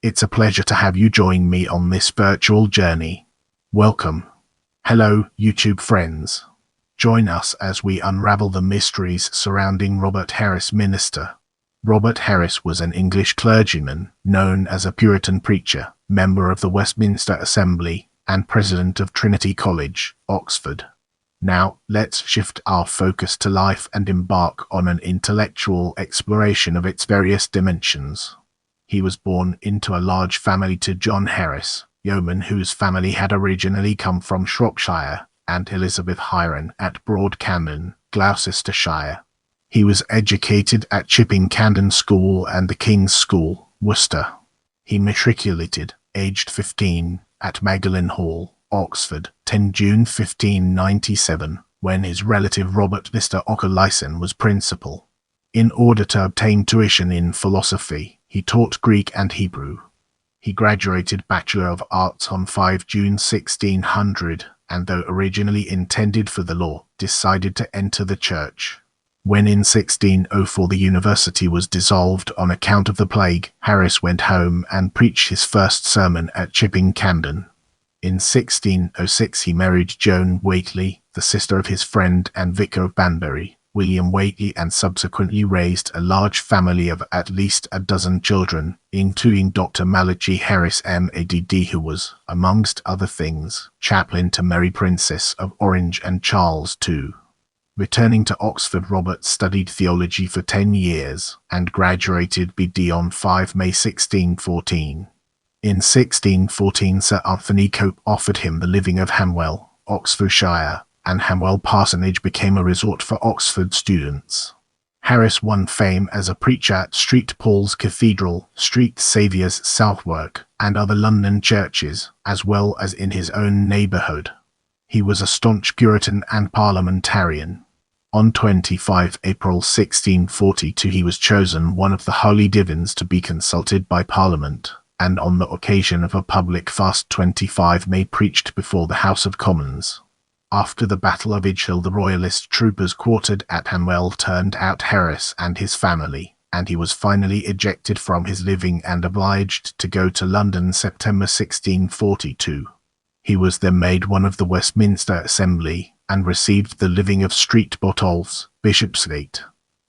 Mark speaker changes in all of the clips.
Speaker 1: It's a pleasure to have you join me on this virtual journey. Welcome. Hello, YouTube friends. Join us as we unravel the mysteries surrounding Robert Harris, minister. Robert Harris was an English clergyman, known as a Puritan preacher, member of the Westminster Assembly, and President of Trinity College, Oxford. Now, let's shift our focus to life and embark on an intellectual exploration of its various dimensions. He was born into a large family to John Harris, yeoman whose family had originally come from Shropshire, and Elizabeth Hiren at Broadcanon, Gloucestershire. He was educated at Chipping Campden School and the King's School, Worcester. He matriculated, aged 15, at Magdalen Hall, Oxford, 10 June 1597, when his relative Robert Mr. Occelyson was principal. In order to obtain tuition in philosophy, he taught Greek and Hebrew. He graduated Bachelor of Arts on 5 June 1600, and though originally intended for the law, decided to enter the church. When in 1604 the university was dissolved on account of the plague, Harris went home and preached his first sermon at Chipping Campden. In 1606 he married Joan Whately, the sister of his friend and vicar of Banbury, William Whately, and subsequently raised a large family of at least a dozen children, including Dr. Malachi Harris MADD, who was, amongst other things, chaplain to Mary Princess of Orange and Charles II. Returning to Oxford, Robert studied theology for 10 years and graduated B.D. on 5 May 1614. In 1614 Sir Anthony Cope offered him the living of Hamwell, Oxfordshire, and Hamwell Parsonage became a resort for Oxford students. Harris won fame as a preacher at St Paul's Cathedral, St Saviour's Southwark, and other London churches, as well as in his own neighbourhood. He was a staunch Puritan and parliamentarian. On 25 April 1642 he was chosen one of the Holy Divines to be consulted by Parliament, and on the occasion of a public fast 25 May preached before the House of Commons. After the Battle of Edge Hill, the Royalist troopers quartered at Hamwell turned out Harris and his family, and he was finally ejected from his living and obliged to go to London September 1642. He was then made one of the Westminster Assembly, and received the living of St Botolph's, Bishopsgate.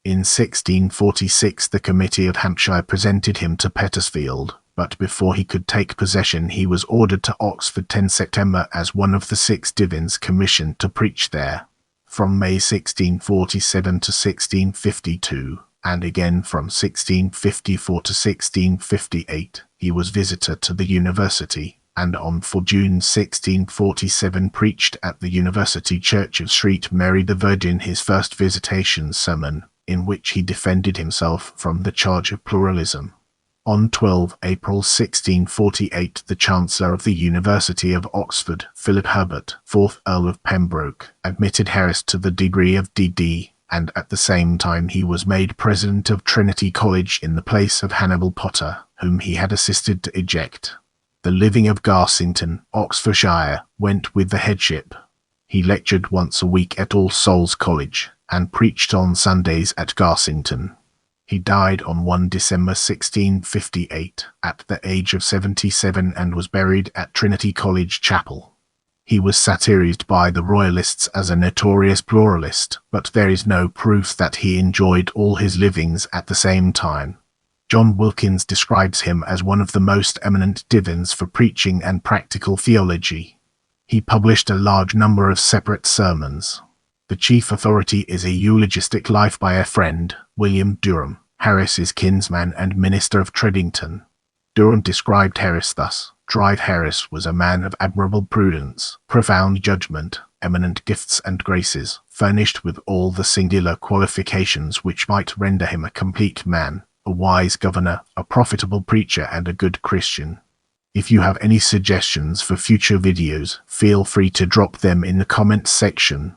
Speaker 1: In 1646 the Committee of Hampshire presented him to Petersfield, but before he could take possession he was ordered to Oxford 10 September as one of the 6 divines commissioned to preach there. From May 1647 to 1652, and again from 1654 to 1658, he was visitor to the university, and on 4 June 1647 preached at the University Church of St Mary the Virgin his first visitation sermon, in which he defended himself from the charge of pluralism. On 12 April 1648 the Chancellor of the University of Oxford, Philip Herbert, 4th Earl of Pembroke, admitted Harris to the degree of D.D., and at the same time he was made President of Trinity College in the place of Hannibal Potter, whom he had assisted to eject. The living of Garsington, Oxfordshire, went with the headship. He lectured once a week at All Souls College, and preached on Sundays at Garsington. He died on 1 December 1658, at the age of 77, and was buried at Trinity College Chapel. He was satirized by the Royalists as a notorious pluralist, but there is no proof that he enjoyed all his livings at the same time. John Wilkins describes him as one of the most eminent divines for preaching and practical theology. He published a large number of separate sermons. The chief authority is a eulogistic life by a friend, William Durham, Harris's kinsman and minister of Tredington. Durham described Harris thus: Drive Harris was a man of admirable prudence, profound judgment, eminent gifts and graces, furnished with all the singular qualifications which might render him a complete man, a wise governor, a profitable preacher, and a good Christian. If you have any suggestions for future videos, feel free to drop them in the comments section.